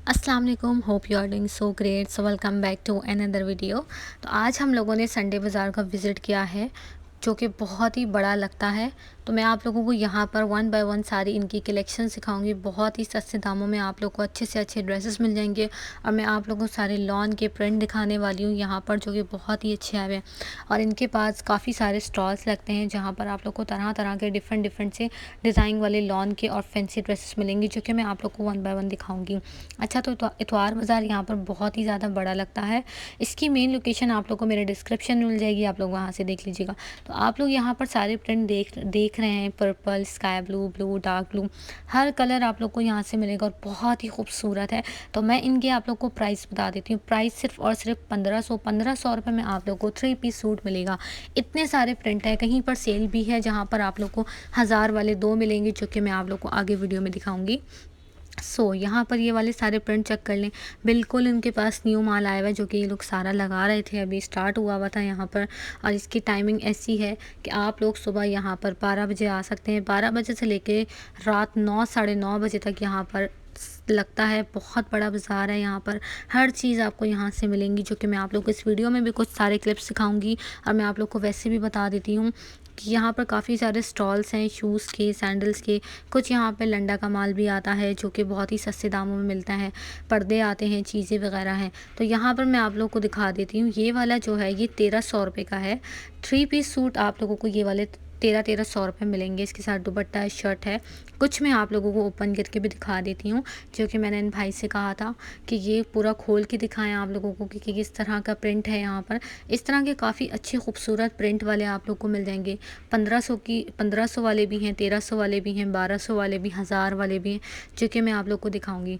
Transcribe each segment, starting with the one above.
अस्सलाम वालेकुम, hope you are doing so great. So welcome back to another video. तो आज हम लोगों ने संडे बाज़ार का विज़िट किया है, जो कि बहुत ही बड़ा लगता है। तो मैं आप लोगों को यहाँ पर वन बाय वन सारी इनकी कलेक्शन सिखाऊंगी। बहुत ही सस्ते दामों में आप लोग को अच्छे से अच्छे ड्रेसेस मिल जाएंगे। और मैं आप लोगों को सारे लॉन के प्रिंट दिखाने वाली हूँ यहाँ पर, जो कि बहुत ही अच्छे आए हैं। और इनके पास काफ़ी सारे स्टॉल्स लगते हैं जहाँ पर आप लोग को तरह तरह के डिफरेंट से डिज़ाइन वाले लॉन के और फैंसी ड्रेसेस मिलेंगी, जो कि मैं आप लोग को वन बाय वन दिखाऊंगी। अच्छा, तो इतवार बाज़ार यहाँ पर बहुत ही ज़्यादा बड़ा लगता है। इसकी मेन लोकेशन आप लोग को मेरे डिस्क्रिप्शन में मिल जाएगी, आप लोग वहाँ से देख लीजिएगा। तो आप लोग यहाँ पर सारे प्रिंट देख रहे हैं, purple, sky blue, blue, dark blue, हर कलर आप लोग को यहाँ से मिलेगा और बहुत ही खूबसूरत है। तो मैं इनके आप लोग को प्राइस बता देती हूँ। प्राइस सिर्फ और सिर्फ 1500 रुपये में आप लोग को 3 पीस सूट मिलेगा। इतने सारे प्रिंट है, कहीं पर सेल भी है जहाँ पर आप लोग को 1000 वाले 2 मिलेंगे, जो कि मैं आप लोग को आगे वीडियो में दिखाऊंगी। यहाँ पर ये वाले सारे प्रिंट चेक कर लें। बिल्कुल इनके पास न्यू माल आया हुआ है, जो कि ये लोग सारा लगा रहे थे, अभी स्टार्ट हुआ था यहाँ पर। और इसकी टाइमिंग ऐसी है कि आप लोग सुबह यहाँ पर 12 बजे आ सकते हैं। 12 बजे से लेके रात 9 साढ़े 9 बजे तक यहाँ पर लगता है। बहुत बड़ा बाज़ार है यहाँ पर, हर चीज़ आपको यहाँ से मिलेंगी, जो कि मैं आप लोग को इस वीडियो में भी कुछ सारे क्लिप्स सिखाऊंगी। और मैं आप लोग को वैसे भी बता देती हूँ कि यहाँ पर काफ़ी सारे स्टॉल्स हैं शूज़ के, सैंडल्स के। कुछ यहाँ पे लंडा का माल भी आता है, जो कि बहुत ही सस्ते दामों में मिलता है। पर्दे आते हैं, चीज़ें वगैरह हैं। तो यहाँ पर मैं आप लोग को दिखा देती हूँ। ये वाला जो है ये 1300 रुपये का है। 3 पीस सूट आप लोगों को ये वाले 1300 रुपये मिलेंगे। इसके साथ दुपट्टा है, शर्ट है। कुछ मैं आप लोगों को ओपन करके भी दिखा देती हूँ, जो कि मैंने इन भाई से कहा था कि ये पूरा खोल के दिखाएं आप लोगों को कि किस तरह का प्रिंट है यहाँ पर। इस तरह के काफ़ी अच्छे खूबसूरत प्रिंट वाले आप लोग को मिल जाएंगे। 1500 वाले भी हैं, 1300 वाले भी हैं, 1200 वाले भी, 1000 वाले भी हैं, जो कि मैं आप लोग को दिखाऊंगी।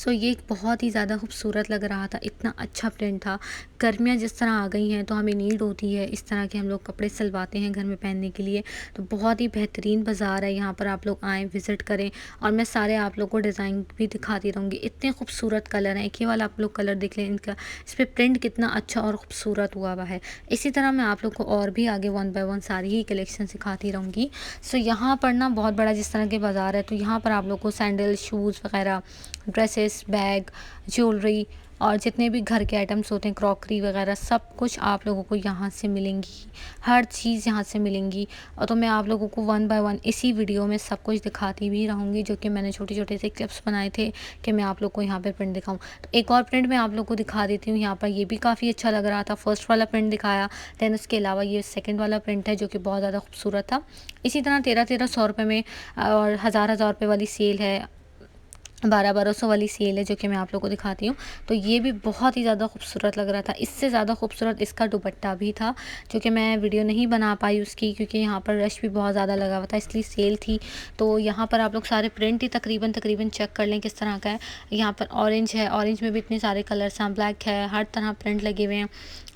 ये बहुत ही ज़्यादा खूबसूरत लग रहा था, इतना अच्छा प्रिंट था। गर्मियाँ जिस तरह आ गई हैं तो हमें नीड होती है इस तरह के हम लोग कपड़े सिलवाते हैं घर में पहनने के लिए। तो बहुत ही बेहतरीन बाज़ार है, यहाँ पर आप लोग आएँ, विज़िट करें। और मैं सारे आप लोग को डिज़ाइन भी दिखाती रहूँगी। इतने खूबसूरत कलर हैं। एक ही वाला आप लोग कलर देख लें, इनका इस पर प्रिंट कितना अच्छा और ख़ूबसूरत हुआ है। इसी तरह मैं आप लोग को और भी आगे वन बाय वन सारी ही कलेक्शन सिखाती रहूँगी। यहाँ पर ना बहुत बड़ा जिस तरह के बाज़ार है, तो यहाँ पर आप लोग को सैंडल, शूज़ वगैरह, ड्रेसेस, बैग, ज्वेलरी और जितने भी घर के आइटम्स होते हैं, क्रॉकरी वगैरह, सब कुछ आप लोगों को यहाँ से मिलेंगी। हर चीज़ यहाँ से मिलेंगी। और तो मैं आप लोगों को वन बाय वन इसी वीडियो में सब कुछ दिखाती भी रहूँगी, जो कि मैंने छोटे छोटे से क्लिप्स बनाए थे कि मैं आप लोग को यहाँ पे प्रिंट दिखाऊँ। तो एक और प्रिंट मैं आप लोग को दिखा देती हूँ। यहाँ पर ये भी काफ़ी अच्छा लग रहा था। फर्स्ट वाला प्रिंट दिखाया, दैन उसके अलावा ये सेकेंड वाला प्रिंट है, जो कि बहुत ज़्यादा खूबसूरत था। इसी तरह 1300 रुपये में और 1000 रुपये वाली सेल है, 1200 वाली सेल है, जो कि मैं आप लोगों को दिखाती हूँ। तो ये भी बहुत ही ज़्यादा खूबसूरत लग रहा था। इससे ज़्यादा खूबसूरत इसका दुपट्टा भी था, जो कि मैं वीडियो नहीं बना पाई उसकी, क्योंकि यहाँ पर रश भी बहुत ज़्यादा लगा हुआ था, इसलिए सेल थी। तो यहाँ पर आप लोग सारे प्रिंट ही तकरीबन चेक कर लें किस तरह का है। यहाँ पर ऑरेंज है, ऑरेंज में भी इतने सारे कलर्स हैं, ब्लैक है, हर तरह प्रिंट लगे हुए हैं,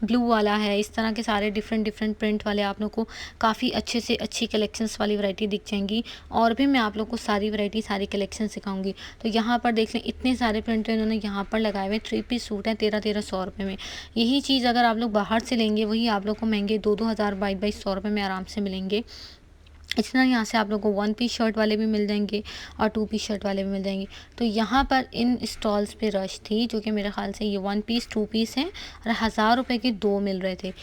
ब्लू वाला है। इस तरह के सारे डिफरेंट प्रिंट वाले आप लोग को काफ़ी अच्छे से अच्छी कलेक्शंस वाली वैरायटी दिख जाएंगी। और भी मैं आप लोग को सारी वैरायटी, सारी कलेक्शन सिखाऊंगी। तो यहाँ पर देख लें, इतने सारे प्रिंट इन्होंने यहाँ पर लगाए हुए। 3 पीस सूट हैं 1300 रुपये में। यही चीज़ अगर आप लोग बाहर से लेंगे, वही आप लोग को महंगे 2-2 हज़ार, 2200 रुपये में आराम से मिलेंगे। इस तरह यहाँ से आप लोगों को 1 पीस शर्ट वाले भी मिल जाएंगे और 2 पीस शर्ट वाले भी मिल जाएंगे। तो यहाँ पर इन स्टॉल्स पे रश थी, जो कि मेरे ख्याल से ये 1 पीस 2 पीस हैं और 1000 रुपये के 2 मिल रहे थे,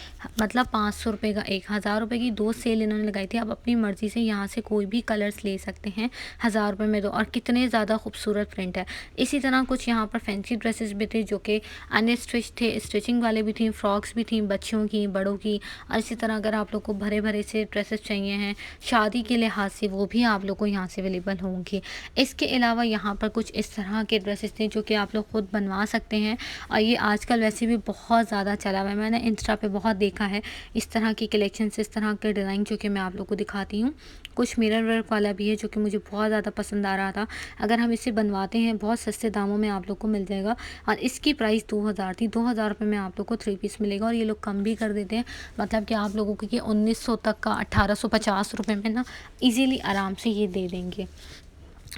मतलब 500 रुपये का एक। 1000 रुपये की 2 सेल इन्होंने लगाई थी। आप अपनी मर्ज़ी से यहाँ से कोई भी कलर्स ले सकते हैं 1000 रुपये में। दो और कितने ज़्यादा खूबसूरत प्रिंट है। इसी तरह कुछ यहाँ पर फैंसी ड्रेसेस भी थे, जो कि अनस्टिच थे, स्टिचिंग वाले भी थी, फ्रॉक्स भी थी, बच्चियों की, बड़ों की। और इसी तरह अगर आप लोग को भरे भरे से ड्रेसेस चाहिए हैं शादी के लिहाज से, वो भी आप लोग को यहाँ से अवेलेबल होंगे। इसके अलावा यहाँ पर कुछ इस तरह के ड्रेसेस थे, जो कि आप लोग खुद बनवा सकते हैं। और ये आजकल वैसे भी बहुत ज़्यादा चला हुआ है, मैंने इंस्टा पे बहुत देखा है इस तरह की कलेक्शन, इस तरह के डिज़ाइन, जो कि मैं आप लोग को दिखाती हूँ। कुछ मिरर वर्क वाला भी है, जो कि मुझे बहुत ज़्यादा पसंद आ रहा था। अगर हम इसे बनवाते हैं बहुत सस्ते दामों में आप लोग को मिल जाएगा। और इसकी प्राइस 2000 थी। 2000 रुपये में आप लोग को 3 पीस मिलेगा। और ये लोग कम भी कर देते हैं, मतलब कि आप लोगों को ये 1900 तक का 1850 रुपये में ना इजीली आराम से ये दे देंगे।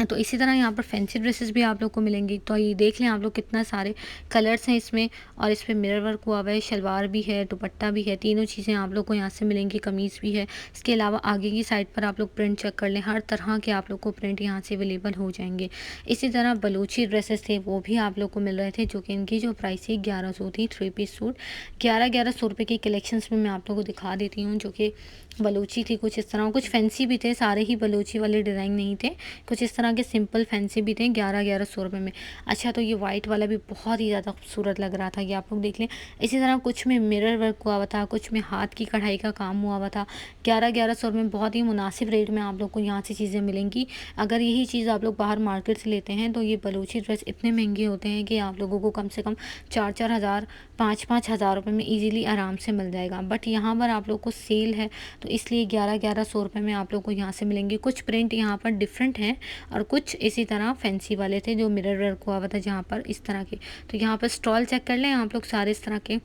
तो इसी तरह यहाँ पर फैंसी ड्रेसेस भी आप लोग को मिलेंगी। तो ये देख लें आप लोग कितना सारे कलर्स हैं इसमें, और इस पे मिरर वर्क हुआ हुआ है, शलवार भी है, दुपट्टा भी है, तीनों चीज़ें आप लोग को यहाँ से मिलेंगी, कमीज़ भी है। इसके अलावा आगे की साइड पर आप लोग प्रिंट चेक कर लें, हर तरह के आप लोग को प्रिंट यहाँ से अवेलेबल हो जाएंगे। इसी तरह बलूची ड्रेसेस थे वो भी आप लोग को मिल रहे थे, जो कि इनकी जो प्राइस थी 1100 थी। 3 पीस सूट 1100 रुपये की कलेक्शंस में मैं आप लोग को दिखा देती हूँ, जो कि बलूची थी कुछ इस तरह, कुछ फैंसी भी थे, सारे ही बलूची वाले डिज़ाइन नहीं थे, कुछ इस तरह के सिंपल फैंसी भी थे 1100 रुपये में। अच्छा, तो ये वाइट वाला भी बहुत ही ज़्यादा खूबसूरत लग रहा था, ये आप लोग देख लें। इसी तरह कुछ में मिरर वर्क हुआ हुआ था, कुछ में हाथ की कढ़ाई का काम हुआ हुआ था। 1100 रुपये में बहुत ही मुनासिब रेट में आप लोग को यहाँ से चीज़ें मिलेंगी। अगर यही चीज़ आप लोग बाहर मार्केट से लेते हैं तो ये बलूची ड्रेस इतने महंगे होते हैं कि आप लोगों को कम से कम 4-4 हज़ार 5-5 हज़ार रुपये में ईज़िली आराम से मिल जाएगा। बट यहाँ पर आप लोग को सेल है, तो इसलिए 1100 रुपये में आप लोग को यहाँ से मिलेंगे। कुछ प्रिंट यहाँ पर डिफरेंट हैं और कुछ इसी तरह फैंसी वाले थे जो मिरर वर्क हुआ हुआ था जहाँ पर इस तरह के। तो यहाँ पर स्टॉल चेक कर लें आप लोग सारे इस तरह के।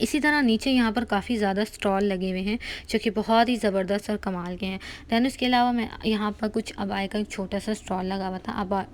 इसी तरह नीचे यहाँ पर काफ़ी ज़्यादा स्टॉल लगे हुए हैं जो कि बहुत ही ज़बरदस्त और कमाल के हैं। दैन उसके अलावा मैं यहाँ पर कुछ अबाया का एक छोटा सा स्टॉल लगा हुआ था।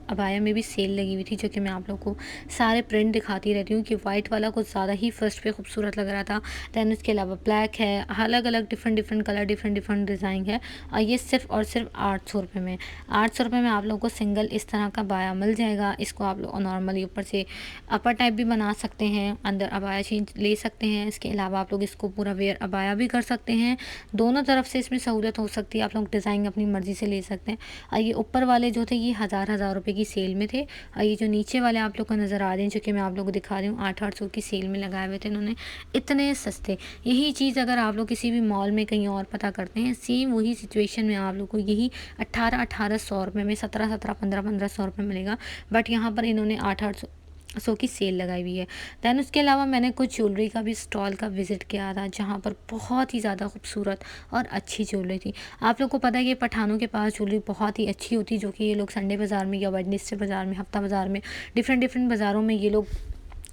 अबाया में भी सेल लगी हुई थी, जो कि मैं आप लोग को सारे प्रिंट दिखाती रहती हूँ कि वाइट वाला कुछ ज़्यादा ही फर्स्ट पे खूबसूरत लग रहा था। दैन उसके अलावा ब्लैक है, अलग अलग डिफरेंट कलर, डिफरेंट डिज़ाइन है, और ये सिर्फ और सिर्फ 800 रुपये में। 800 रुपये में आप लोग को सिंगल इस तरह का बाया मिल जाएगा। इसको आप लोग नॉर्मली ऊपर से अपर टाइप भी बना सकते हैं, अंदर अबाया चेंज ले सकते हैं। इसके अलावा आप लोग इसको पूरा वेयर अबाया भी कर सकते हैं। दोनों तरफ से इसमें सहूलत हो सकती है, आप लोग डिज़ाइन अपनी मर्ज़ी से ले सकते हैं। और ये ऊपर वाले जो थे ये हज़ार रुपये की सेल में थे, और ये जो नीचे वाले आप लोग को नज़र आ रहे हैं जो कि मैं आप लोग को दिखा रही हूँ 800 की सेल में लगाए हुए थे इन्होंने, इतने सस्ते। यही चीज़ अगर आप लोग किसी भी मॉल में कहीं और पता करते हैं, सेम वही सिचुएशन में आप लोग को यही 1800 रुपये में 1500 रुपये मिलेगा। बट यहाँ पर इन्होंने 800 की सेल लगाई हुई है। दैन उसके अलावा मैंने कुछ ज्वेलरी का भी स्टॉल का विज़िट किया था, जहाँ पर बहुत ही ज़्यादा खूबसूरत और अच्छी ज्वेलरी थी। आप लोग को पता है कि पठानों के पास ज्वेलरी बहुत ही अच्छी होती है, जो कि ये लोग संडे बाज़ार में या वेडनेसडे बाज़ार में, हफ्ता बाज़ार में, डिफरेंट बाज़ारों में ये लोग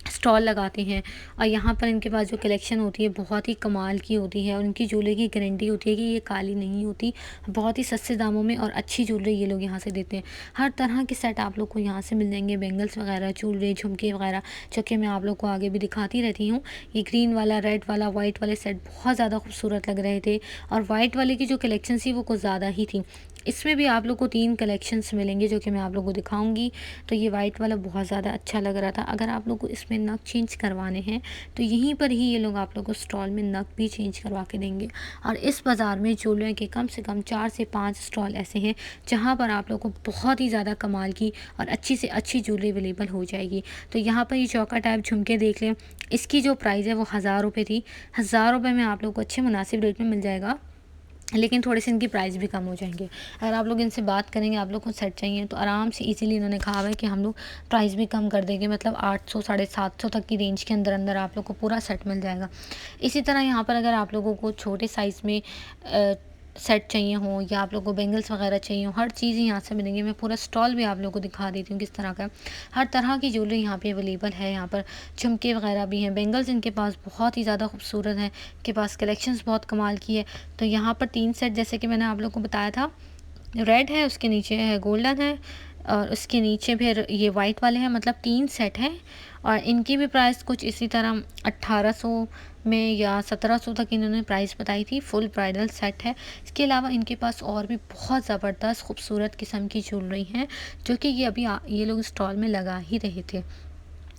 स्टॉल लगाते हैं। और यहाँ पर इनके पास जो कलेक्शन होती है बहुत ही कमाल की होती है, और उनकी ज्वेलरी की गारंटी होती है कि ये काली नहीं होती। बहुत ही सस्ते दामों में और अच्छी ज्वेलरी ये लोग यहाँ से देते हैं। हर तरह के सेट आप लोग को यहाँ से मिल जाएंगे, बेंगल्स वगैरह, ज्वेलरी, झुमके वगैरह, जो कि मैं आप लोग को आगे भी दिखाती रहती हूँ। ये ग्रीन वाला, रेड वाला, वाइट वाले सेट बहुत ज़्यादा खूबसूरत लग रहे थे, और वाइट वाले की जो कलेक्शन थी वो कुछ ज़्यादा ही थी। इसमें भी आप लोग को 3 कलेक्शंस मिलेंगे जो कि मैं आप लोगों को दिखाऊंगी। तो ये वाइट वाला बहुत ज़्यादा अच्छा लग रहा था। अगर आप लोग को इसमें नग चेंज करवाने हैं तो यहीं पर ही ये लोग आप लोग को स्टॉल में नग भी चेंज करवा के देंगे। और इस बाज़ार में ज्वेलरी के कम से कम 4 से 5 स्टॉल ऐसे हैं जहाँ पर आप लोग को बहुत ही ज़्यादा कमाल की और अच्छी से अच्छी ज्वेलरी अवेलेबल हो जाएगी। तो यहाँ पर ये चौका टाइप झुमके देख लें, इसकी जो प्राइस है वो 1000 रुपये थी। 1000 रुपये में आप लोग को अच्छे मुनासिब रेट में मिल जाएगा, लेकिन थोड़े से इनकी प्राइस भी कम हो जाएंगे। अगर आप लोग इनसे बात करेंगे, आप लोग को सेट चाहिए, तो आराम से इजीली इन्होंने कहा है कि हम लोग प्राइस भी कम कर देंगे, मतलब 800 750 तक की रेंज के अंदर अंदर आप लोग को पूरा सेट मिल जाएगा। इसी तरह यहाँ पर अगर आप लोगों को छोटे साइज़ में सेट चाहिए हो, या आप लोगों को बेंगल्स वगैरह चाहिए हो, हर चीज़ यहाँ से मिलेंगी। मैं पूरा स्टॉल भी आप लोगों को दिखा देती हूँ किस तरह का। हर तरह की ज्वेलरी यहाँ पे अवेलेबल है। यहाँ पर झुमके वगैरह भी हैं, बेंगल्स इनके पास बहुत ही ज़्यादा खूबसूरत हैं, इनके पास कलेक्शंस बहुत कमाल की है। तो यहाँ पर 3 सेट जैसे कि मैंने आप लोग को बताया था, रेड है, उसके नीचे है गोल्डन है, और उसके नीचे फिर ये वाइट वाले हैं, मतलब 3 सेट हैं। और इनकी भी प्राइस कुछ इसी तरह 1800 में या 1700 तक इन्होंने प्राइस बताई थी। फुल ब्राइडल सेट है। इसके अलावा इनके पास और भी बहुत ज़बरदस्त खूबसूरत किस्म की ज्वेलरी हैं, जो कि ये अभी ये लोग स्टॉल में लगा ही रहे थे।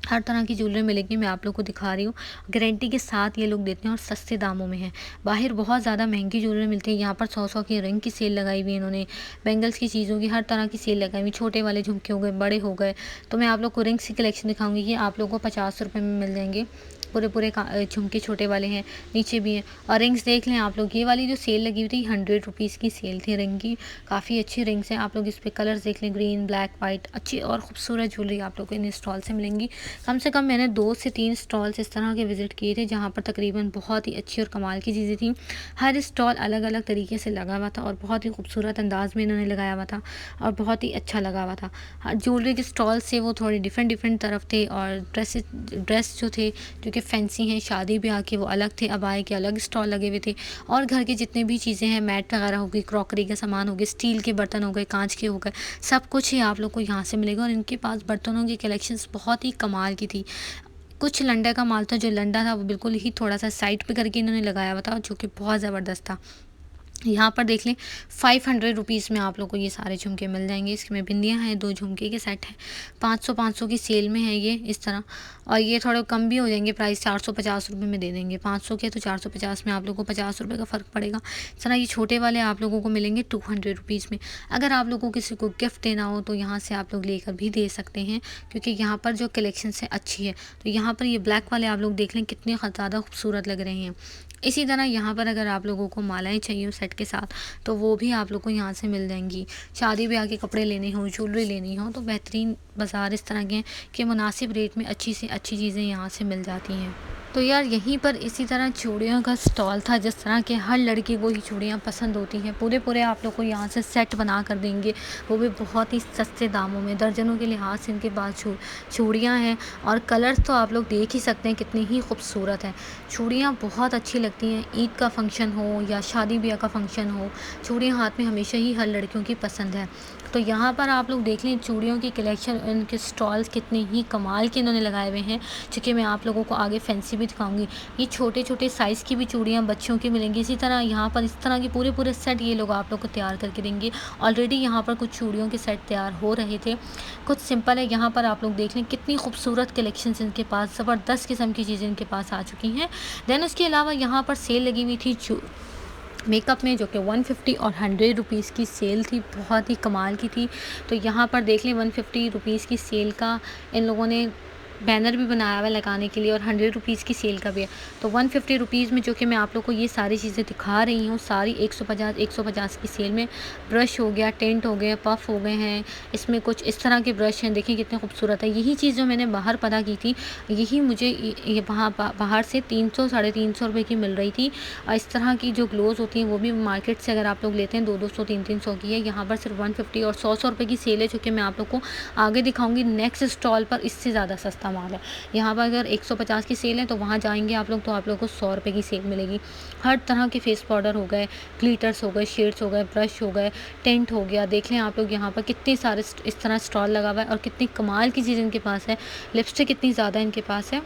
हर तरह की ज्वेलरी मिलेगी, मैं आप लोग को दिखा रही हूँ। गारंटी के साथ ये लोग देते हैं और सस्ते दामों में है। बाहर बहुत ज़्यादा महंगी ज्वेलरी मिलती है, यहाँ पर 100 की रिंग की सेल लगाई हुई है इन्होंने। बेंगल्स की चीज़ों की हर तरह की सेल लगाई हुई, छोटे वाले झुमके हो गए, बड़े हो गए। तो मैं आप लोग को रिंग्स की कलेक्शन दिखाऊंगी, ये आप लोग को 50 रुपये में मिल जाएंगे। पूरे झुमके छोटे वाले हैं, नीचे भी हैं। और रिंग्स देख लें आप लोग, ये वाली जो सेल लगी हुई थी 100 रुपीज़ की सेल थी रिंग की। काफ़ी अच्छी रिंग्स हैं, आप लोग इस पर कलर्स देख लें, ग्रीन, ब्लैक, वाइट, अच्छी और खूबसूरत ज्वेलरी आप लोग को इन स्टॉल से मिलेंगी। कम से कम मैंने 2 से 3 स्टॉल्स इस तरह के विज़िट किए थे, जहाँ पर तकरीबन बहुत ही अच्छी और कमाल की चीज़ें थी। हर स्टॉल अलग अलग तरीके से लगा हुआ था और बहुत ही खूबसूरत अंदाज में इन्होंने लगाया हुआ था, और बहुत ही अच्छा लगा हुआ था। ज्वेलरी के स्टॉल से वो थोड़े डिफरेंट तरफ थे, और ड्रेस जो थे जो कि फैंसी हैं, शादी ब्याह के वो अलग थे, अबाए के अलग स्टॉल लगे हुए थे, और घर के जितने भी चीज़ें हैं, मैट वगैरह हो गई, क्रॉकरी का सामान हो गया, स्टील के बर्तन हो गए, कांच के हो गए, सब कुछ ही आप लोग को यहाँ से मिलेगा। और इनके पास बर्तनों की कलेक्शंस बहुत ही कमाल की थी। कुछ लंडा का माल था, जो लंडा था वो बिल्कुल ही थोड़ा सा साइड पे करके इन्होंने लगाया हुआ था, जो कि बहुत ज़बरदस्त था। यहाँ पर देख लें 500 रुपीज़ में आप लोग को ये सारे झुमके मिल जाएंगे। इसमें बिंदियाँ हैं, 2 झुमके के सेट हैं, 500 की सेल में है ये इस तरह। और ये थोड़े कम भी हो जाएंगे प्राइस, 450 रुपये में दे देंगे। 500 के तो 450 में आप लोगों को 50 रुपये का फ़र्क पड़ेगा। इस तरह ये छोटे वाले आप लोगों को मिलेंगे 200 रुपीज़ में। अगर आप लोगों को किसी को गिफ्ट देना हो तो यहाँ से आप लोग लेकर भी दे सकते हैं, क्योंकि यहाँ पर जो कलेक्शन है अच्छी है। तो यहाँ पर ये ब्लैक वाले आप लोग देख लें कितने ज़्यादा खूबसूरत लग रहे हैं। इसी तरह यहाँ पर अगर आप लोगों को मालाएं चाहिए सेट के साथ, तो वो भी आप लोग को यहाँ से मिल जाएंगी। शादी ब्याह के कपड़े लेने हो, ज्वेलरी लेनी हो, तो बेहतरीन बाज़ार इस तरह के हैं कि मुनासिब रेट में अच्छी से अच्छी चीज़ें यहाँ से मिल जाती हैं। तो यार यहीं पर इसी तरह चूड़ियों का स्टॉल था, जिस तरह के हर लड़की को ही चूड़ियाँ पसंद होती हैं। पूरे आप लोग को यहाँ से सेट बना कर देंगे, वो भी बहुत ही सस्ते दामों में। दर्जनों के लिहाज से इनके पास चूड़ियाँ हैं, और कलर्स तो आप लोग देख ही सकते हैं कितनी ही खूबसूरत हैं। चूड़ियाँ बहुत अच्छी लगती हैं, ईद का फंक्शन हो या शादी ब्याह का फंक्शन हो, चूड़ियाँ हाथ में हमेशा ही हर लड़कियों की पसंद है। तो यहाँ पर आप लोग देख लें चूड़ियों की कलेक्शन, इनके स्टॉल्स कितने ही कमाल के इन्होंने लगाए हुए हैं, चूँकि मैं आप लोगों को आगे फैंसी भी दिखाऊंगी। ये छोटे साइज़ की भी चूड़ियाँ बच्चों की मिलेंगी। इसी तरह यहाँ पर इस तरह के पूरे सेट ये लोग आप लोग को तैयार करके देंगे। ऑलरेडी यहाँ पर कुछ चूड़ियों के सेट तैयार हो रहे थे, कुछ सिंपल है। यहाँ पर आप लोग देख लें कितनी खूबसूरत कलेक्शन इनके पास, ज़बरदस्त किस्म की चीज़ें इनके पास आ चुकी हैं। दैन उसके अलावा यहाँ पर सेल लगी हुई थी मेकअप में, जो कि 150 और 100 रुपीज़ की सेल थी, बहुत ही कमाल की थी। तो यहाँ पर देख लें 150 रुपीज़ की सेल का इन लोगों ने बैनर भी बनाया हुआ है लगाने के लिए, और 100 रुपीज़ की सेल का भी है। तो 150 रुपीज़ में जो कि मैं आप लोग को ये सारी चीज़ें दिखा रही हूँ, सारी 150 की सेल में। ब्रश हो गया, टेंट हो गया, पफ़ हो गए हैं, इसमें कुछ इस तरह के ब्रश हैं, देखिए कितने खूबसूरत है। यही चीज़ जो मैंने बाहर पता की थी, यही मुझे ये वहाँ बाहर से 300 साढ़े 300 रुपये की मिल रही थी। और इस तरह की जो ग्लोज़ होती हैं वो भी मार्केट से अगर आप लोग लेते हैं 200 300 की है, यहाँ पर सिर्फ 150 और 100 रुपये की सेल है, जो कि मैं आप लोग को आगे दिखाऊंगी नेक्स्ट स्टॉल पर। इससे ज़्यादा सस्ता माल है। यहाँ पर अगर 150 की सेल है तो वहाँ जाएंगे आप लोग तो आप लोग को 100 रुपये की सेल मिलेगी। हर तरह के फेस पाउडर हो गए, ग्लिटर्स हो गए, शेड्स हो गए, ब्रश हो गए, टेंट हो गया। देख लें आप लोग यहाँ पर कितने सारे इस तरह स्टॉल लगा हुआ है, और कितनी कमाल की चीज़ इनके पास है। लिपस्टिक कितनी ज़्यादा इनके पास है।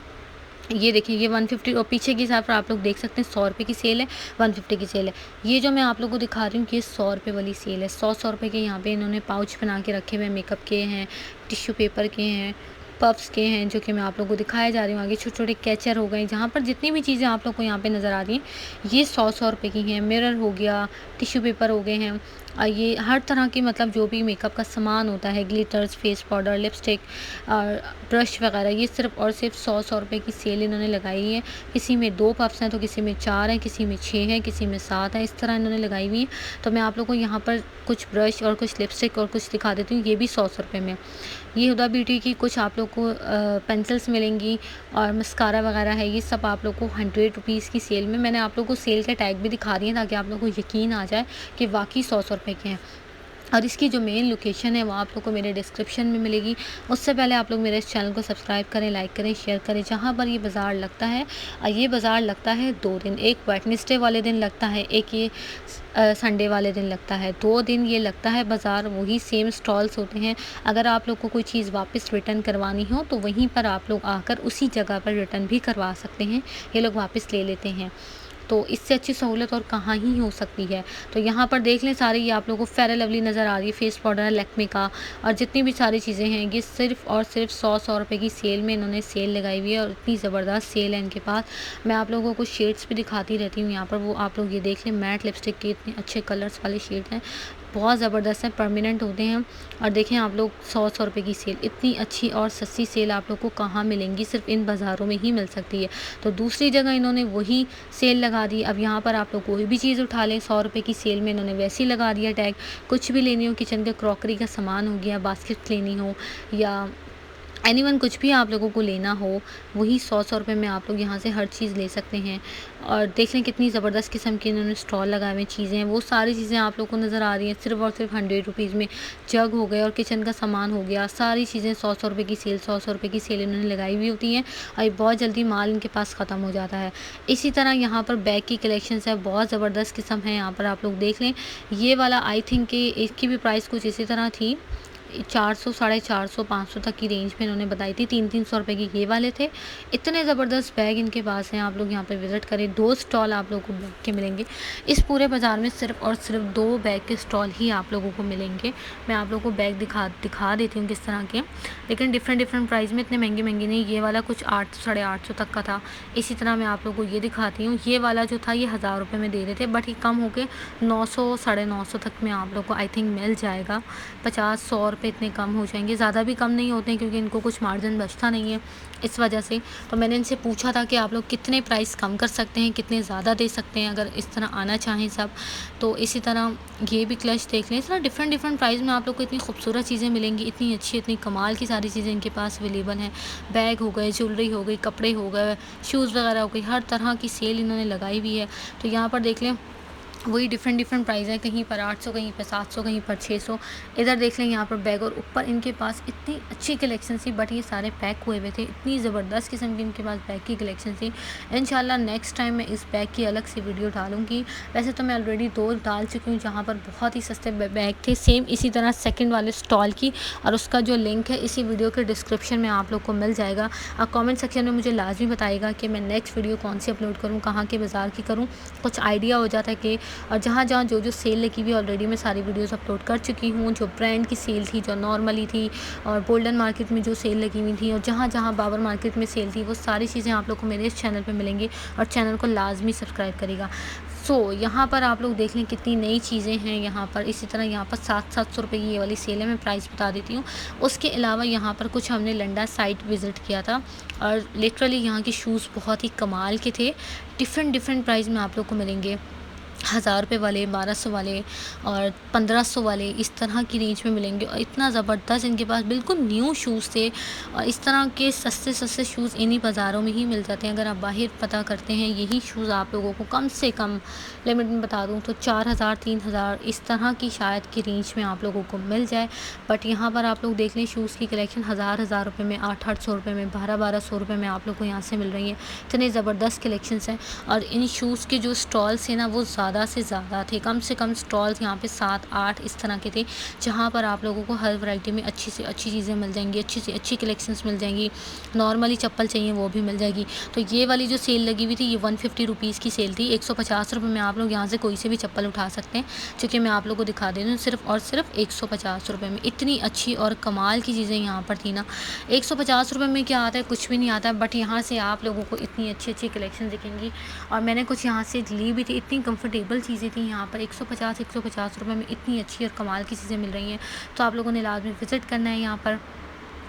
ये देखिए ये 150, और पीछे की हिसाब पर आप लोग देख सकते हैं 100 रुपये की सेल है, 150 की सेल है। ये जो मैं आप लोगों को दिखा रही हूँ कि ये 100 रुपये वाली सेल है। 100 रुपये के यहाँ पे इन्होंने पाउच बना के रखे हुए, मेकअप के हैं, टिश्यू पेपर के हैं, पफ्स के हैं, जो कि मैं आप लोगों को दिखाया जा रही हूँ। आगे छोटे कैचर हो गए, जहाँ पर जितनी भी चीज़ें आप लोग को यहाँ पे नज़र आ रही हैं, ये 100 रुपये की हैं। मिरर हो गया, टिश्यू पेपर हो गए हैं, ये हर तरह की मतलब जो भी मेकअप का सामान होता है, ग्लिटर्स, फेस पाउडर, लिपस्टिक और ब्रश वगैरह, ये सिर्फ और सिर्फ 100 रुपये की सेल इन्होंने लगाई है। किसी में 2 पफ्स हैं तो किसी में 4 हैं, किसी में 6 हैं, किसी में 7 है, इस तरह इन्होंने लगाई हुई है। तो मैं आप लोग को यहाँ पर कुछ ब्रश और कुछ लिपस्टिक और कुछ दिखा देती हूँ। ये भी 100 रुपये में। ये हुदा ब्यूटी की कुछ आप लोग को पेंसिल्स मिलेंगी, और मस्कारा वगैरह है, ये सब आप लोग को 100 रुपीज़ की सेल में। मैंने आप लोग को सेल के टैग भी दिखा दिए ताकि आप लोग को यकीन आ जाए कि वाकई 100 रुपये के हैं। और इसकी जो मेन लोकेशन है वो आप लोग को मेरे डिस्क्रिप्शन में मिलेगी। उससे पहले आप लोग मेरे इस चैनल को सब्सक्राइब करें, लाइक करें, शेयर करें। जहाँ पर ये बाज़ार लगता है, ये बाज़ार लगता है 2 दिन, एक वेडनेसडे वाले दिन लगता है, एक ये संडे वाले दिन लगता है। 2 दिन ये लगता है बाज़ार। वही सेम स्टॉल्स होते हैं। अगर आप लोग को कोई चीज़ वापस रिटर्न करवानी हो तो वहीं पर आप लोग आकर उसी जगह पर रिटर्न भी करवा सकते हैं, ये लोग वापस ले लेते हैं। तो इससे अच्छी सहूलत और कहाँ ही हो सकती है। तो यहाँ पर देख लें सारे, ये आप लोगों को फेयर लवली नज़र आ रही है, फेस पाउडर है लैक्मे का, और जितनी भी सारी चीज़ें हैं ये सिर्फ और सिर्फ 100 रुपये की सेल में इन्होंने सेल लगाई हुई है। और इतनी ज़बरदस्त सेल है इनके पास। मैं आप लोगों को शेड्स भी दिखाती रहती हूँ यहाँ पर, वो आप लोग ये देख लें। मैट लिपस्टिक के इतने अच्छे कलर्स वाले शेड हैं, बहुत ज़बरदस्त हैं, परमानेंट होते हैं। और देखें आप लोग 100 रुपये की सेल, इतनी अच्छी और सस्ती सेल आप लोग को कहाँ मिलेंगी, सिर्फ इन बाज़ारों में ही मिल सकती है। तो दूसरी जगह इन्होंने वही सेल लगा दी। अब यहाँ पर आप लोग कोई भी चीज़ उठा लें, 100 रुपये की सेल में इन्होंने वैसे ही लगा दिया टैग। कुछ भी लेनी हो, किचन के क्रॉकरी का सामान हो गया, बास्केट लेनी हो, या एनीवन कुछ भी आप लोगों को लेना हो वही 100 रुपये में आप लोग यहाँ से हर चीज़ ले सकते हैं। और देख लें कितनी ज़बरदस्त किस्म की इन्होंने स्टॉल लगाए हुए चीज़ें हैं, वो सारी चीज़ें आप लोग को नज़र आ रही हैं सिर्फ़ और सिर्फ 100 रुपीज़ में। जग हो गए और किचन का सामान हो गया, सारी चीज़ें 100 रुपये की सेल, 100 रुपये की सेल इन्होंने लगाई हुई होती हैं और ये बहुत जल्दी माल इनके पास ख़त्म हो जाता है। इसी तरह यहाँ पर बैग की कलेक्शंस है, बहुत ज़बरदस्त किस्म है। यहाँ पर आप लोग देख लें, ये वाला आई थिंक कि इसकी भी प्राइस कुछ इसी तरह थी, 400, 450, 500 तक की रेंज में इन्होंने बताई थी। 300 रुपये की ये वाले थे। इतने ज़बरदस्त बैग इनके पास हैं, आप लोग यहाँ पे विज़िट करें। 2 स्टॉल आप लोगों को बैग के मिलेंगे इस पूरे बाज़ार में, सिर्फ़ और सिर्फ 2 बैग के स्टॉल ही आप लोगों को मिलेंगे। मैं आप लोगों को बैग दिखा देती हूँ किस तरह के, लेकिन डिफरेंट प्राइस में, इतने महंगे नहीं। ये वाला कुछ 800, 850 तक का था। इसी तरह मैं आप लोगों को ये दिखाती हूँ। ये वाला जो था ये 1000 रुपये में दे रहे थे, बट ये कम होकर 900, 950 तक में आप लोग को आई थिंक मिल जाएगा। 50-100 रुपये इतने कम हो जाएंगे, ज़्यादा भी कम नहीं होते हैं क्योंकि इनको कुछ मार्जिन बचता नहीं है इस वजह से। तो मैंने इनसे पूछा था कि आप लोग कितने प्राइस कम कर सकते हैं, कितने ज़्यादा दे सकते हैं अगर इस तरह आना चाहें सब। तो इसी तरह ये भी क्लच देख लें। इस तरह डिफरेंट प्राइस में आप लोग को इतनी खूबसूरत चीज़ें मिलेंगी, इतनी अच्छी, इतनी कमाल की सारी चीज़ें इनके पास अवेलेबल हैं। बैग हो गए, ज्वेलरी हो गई, कपड़े हो गए, शूज़ वगैरह हो गई, हर तरह की सेल इन्होंने लगाई हुई है। तो यहाँ पर देख लें वही डिफरेंट प्राइस है, कहीं पर 800, कहीं पर 700, कहीं पर 600। इधर देख लें यहाँ पर बैग, और ऊपर इनके पास इतनी अच्छी कलेक्शन थी, बट ये सारे पैक हुए हुए थे। इतनी ज़बरदस्त किस्म की इनके पास बैग की कलेक्शन थी। इंशाल्लाह नेक्स्ट टाइम मैं इस बैग की अलग से वीडियो डालूंगी। वैसे तो मैं ऑलरेडी 2 डाल चुकी हूँ जहाँ पर बहुत ही सस्ते बैग थे। सेम इसी तरह सेकेंड वाले स्टॉल की, और उसका जो लिंक है इसी वीडियो के डिस्क्रिप्शन में आप लोग को मिल जाएगा। और कॉमेंट सेक्शन में मुझे लाजमी बताइएगा कि मैं नेक्स्ट वीडियो कौन सी अपलोड करूँ, कहाँ के बाज़ार की करूँ, कुछ आइडिया हो जाता है कि। और जहाँ जो सेल लगी हुई ऑलरेडी मैं सारी वीडियोस अपलोड कर चुकी हूँ। जो ब्रांड की सेल थी, जो नॉर्मली थी, और गोल्डन मार्केट में जो सेल लगी हुई थी, और जहाँ बाबर मार्केट में सेल थी, वो सारी चीज़ें आप लोग को मेरे इस चैनल पे मिलेंगी। और चैनल को लाजमी सब्सक्राइब करेगा। यहाँ पर आप लोग देख लें कितनी नई चीज़ें हैं यहाँ पर। इसी तरह यहाँ पर 700 रुपये की ये वाली सेल है, मैं प्राइस बता देती हूँ। उसके अलावा यहाँ पर कुछ हमने लंडा साइट विज़िट किया था, और लिटरली यहाँ के शूज़ बहुत ही कमाल के थे। डिफरेंट प्राइस में आप लोग को मिलेंगे, 1000 रुपये वाले, 1200 वाले और 1500 वाले, इस तरह की रेंज में मिलेंगे। और इतना ज़बरदस्त इनके पास बिल्कुल न्यू शूज़ थे। और इस तरह के सस्ते शूज़ इन्हीं बाज़ारों में ही मिल जाते हैं। अगर आप बाहर पता करते हैं, यही शूज़ आप लोगों को कम से कम लिमिट में बता दूं तो 4000, 3000 इस तरह की शायद की रेंज में आप लोगों को मिल जाए। बट यहाँ पर आप लोग देख लें शूज़ की कलेक्शन 1000 रुपये में, 800 रुपये में, 1200 रुपये में आप लोग को यहाँ से मिल रही है। इतने ज़बरदस्त कलेक्शंस हैं। और इन शूज़ के जो स्टॉल्स हैं ना, वो ज़्यादा से ज़्यादा थे। कम से कम स्टॉल्स यहाँ पे 7-8 इस तरह के थे, जहाँ पर आप लोगों को हर वैरायटी में अच्छी से अच्छी चीज़ें मिल जाएंगी, अच्छी से अच्छी कलेक्शंस मिल जाएंगी। नॉर्मली चप्पल चाहिए वो भी मिल जाएगी। तो ये वाली जो सेल लगी हुई थी, ये 150 रुपीज़ की सेल थी। 150 रुपये में आप लोग यहाँ से कोई से भी चप्पल उठा सकते हैं, क्योंकि मैं आप लोग को दिखा दे रही हूँ सिर्फ और सिर्फ 150 रुपये में। इतनी अच्छी और कमाल की चीज़ें यहाँ पर थी ना। 150 रुपये में क्या आता है, कुछ भी नहीं आता है। बट यहाँ से आप लोगों को इतनी अच्छी कलेक्शन दिखेंगी। और मैंने कुछ यहाँ से ली भी थी, इतनी कंफर्टेबल चीज़ें थी यहाँ पर। 150 रुपये में इतनी अच्छी और कमाल की चीज़ें मिल रही हैं। तो आप लोगों ने लाजमी विज़िट करना है यहाँ पर।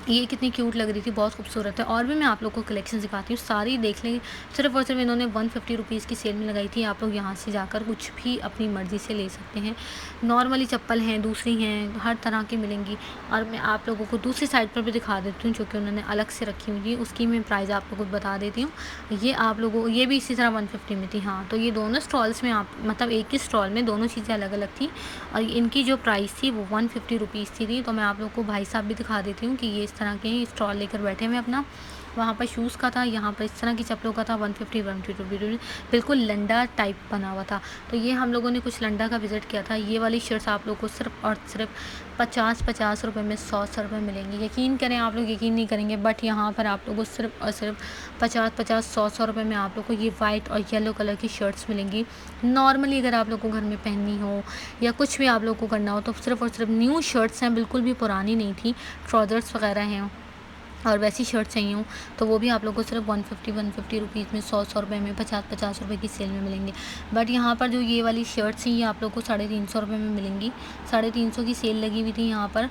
ये कितनी क्यूट लग रही थी, बहुत खूबसूरत है। और भी मैं आप लोग को कलेक्शन दिखाती हूँ, सारी देख लें। सिर्फ और सिर्फ इन्होंने 150 रुपीज़ की सेल में लगाई थी। आप लोग यहाँ से जाकर कुछ भी अपनी मर्ज़ी से ले सकते हैं। नॉर्मली चप्पल हैं, दूसरी हैं, हर तरह की मिलेंगी। और मैं आप लोगों को दूसरी साइड पर भी दिखा देती हूँ, जो कि उन्होंने अलग से रखी हुई थी, उसकी मैं प्राइस आप लोगों को बता देती हूँ। ये आप लोगों, ये भी इसी तरह 150 में थी। हाँ, तो ये दोनों स्टॉल्स में आप, मतलब एक ही स्टॉल में दोनों चीज़ें अलग अलग थी। और इनकी जो प्राइस थी वो 150 रुपीज़ थी। तो मैं आप लोग को भाई साहब भी दिखा देती हूँ कि ये इस तरह के स्टॉल लेकर बैठे हुए अपना। वहाँ पर शूज़ का था, यहाँ पर इस तरह की चप्पलों का था। 150 रुपीज़ बिल्कुल लंडा टाइप बना हुआ था। तो ये हम लोगों ने कुछ लंडा का विज़िट किया था। ये वाली शर्ट्स आप लोग को सिर्फ और सिर्फ 50 रुपये में 100 रुपये मिलेंगी। यकीन करें, आप लोग यकीन नहीं करेंगे, बट यहाँ पर आप लोग को सिर्फ और सिर्फ 50 रुपये में आप लोग को ये वाइट और येलो कलर की शर्ट्स मिलेंगी। नॉर्मली अगर आप लोग को घर में पहननी हो या कुछ भी आप लोग को करना हो, तो सिर्फ और सिर्फ न्यू शर्ट्स हैं, बिल्कुल भी पुरानी नहीं थी। ट्राउज़र्स वगैरह हैं, और वैसी शर्ट चाहिए हो तो वो भी आप लोग को सिर्फ 150 रुपीज़ में, 100 रुपये में, 50 रुपये की सेल में मिलेंगे। बट यहाँ पर जो ये वाली शर्ट्स हैं, ये आप लोग को 350 रुपये में मिलेंगी। 350 की सेल लगी हुई थी यहाँ पर।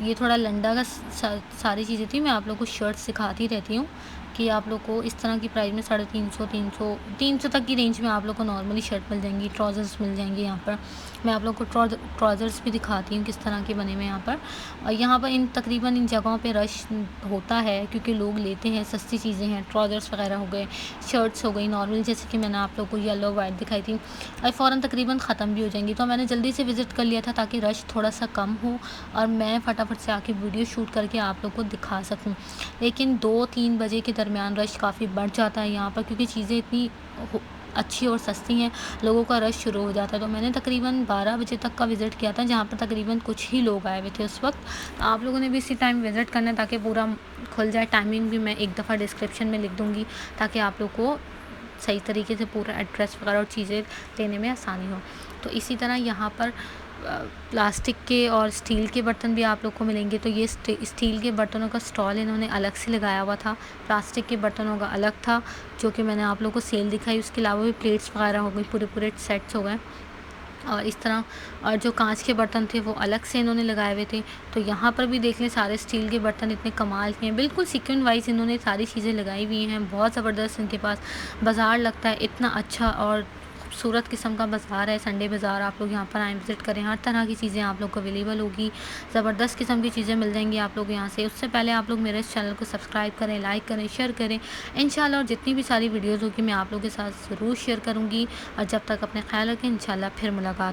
ये थोड़ा लंडा का सारी चीज़ें थी। मैं आप लोग को शर्ट्स सिखाती रहती हूँ। कि आप लोग को इस तरह की प्राइस में 350 300 तक की रेंज में आप लोग को नॉर्मली शर्ट मिल जाएंगी, ट्राउज़र्स मिल जाएंगे। यहाँ पर मैं आप लोग को ट्राउज़र्स भी दिखाती हूँ किस तरह के बने हुए यहाँ पर। और यहाँ पर तकरीबन इन जगहों पे रश होता है क्योंकि लोग लेते हैं, सस्ती चीज़ें हैं, ट्राउज़र्स वगैरह हो गए, शर्ट्स हो गई नॉर्मल, जैसे कि मैंने आप लोग को येलो वाइट दिखाई थी, और फ़ौरन तकरीबन ख़त्म भी हो जाएंगी। तो मैंने जल्दी से विज़िट कर लिया था ताकि रश थोड़ा सा कम हो और मैं फटाफट से आके वीडियो शूट करके आप लोग को दिखा सकूं। लेकिन 2-3 बजे के दरमियान रश काफ़ी बढ़ जाता है यहाँ पर, क्योंकि चीज़ें इतनी अच्छी और सस्ती हैं, लोगों का रश शुरू हो जाता है। तो मैंने तकरीबन 12 बजे तक का विज़िट किया था, जहाँ पर तकरीबन कुछ ही लोग आए हुए थे उस वक्त। तो आप लोगों ने भी इसी टाइम विज़िट करना है ताकि पूरा खुल जाए। टाइमिंग भी मैं एक दफ़ा डिस्क्रिप्शन में लिख दूँगी ताकि आप लोग को सही तरीके से पूरा एड्रेस वगैरह और चीज़ें लेने में आसानी हो। तो इसी तरह यहाँ पर प्लास्टिक के और स्टील के बर्तन भी आप लोग को मिलेंगे। तो ये स्टील के बर्तनों का स्टॉल इन्होंने अलग से लगाया हुआ था, प्लास्टिक के बर्तनों का अलग था, जो कि मैंने आप लोग को सेल दिखाई। उसके अलावा भी प्लेट्स वगैरह हो गई, पूरे सेट्स हो गए। और इस तरह और जो कांच के बर्तन थे वो अलग से इन्होंने लगाए हुए थे। तो यहाँ पर भी देख लें, सारे स्टील के बर्तन इतने कमाल के हैं, बिल्कुल सीक्वेंस वाइज इन्होंने सारी चीज़ें लगाई हुई हैं। बहुत ज़बरदस्त इनके पास बाज़ार लगता है, इतना अच्छा और खूबसूरत किस्म का बाज़ार है संडे बाज़ार। आप लोग यहाँ पर आएँ, विज़िट करें, हर तरह की चीज़ें आप लोग को अवेलेबल होगी, ज़बरदस्त किस्म की चीज़ें मिल जाएंगी आप लोग यहाँ से। उससे पहले आप लोग मेरे इस चैनल को सब्सक्राइब करें, लाइक करें, शेयर करें इंशाल्लाह। और जितनी भी सारी वीडियोज़ होगी मैं आप लोगों के साथ ज़रूर शेयर करूँगी। और जब तक अपने ख्याल रखें, इंशाल्लाह फिर मुलाकात।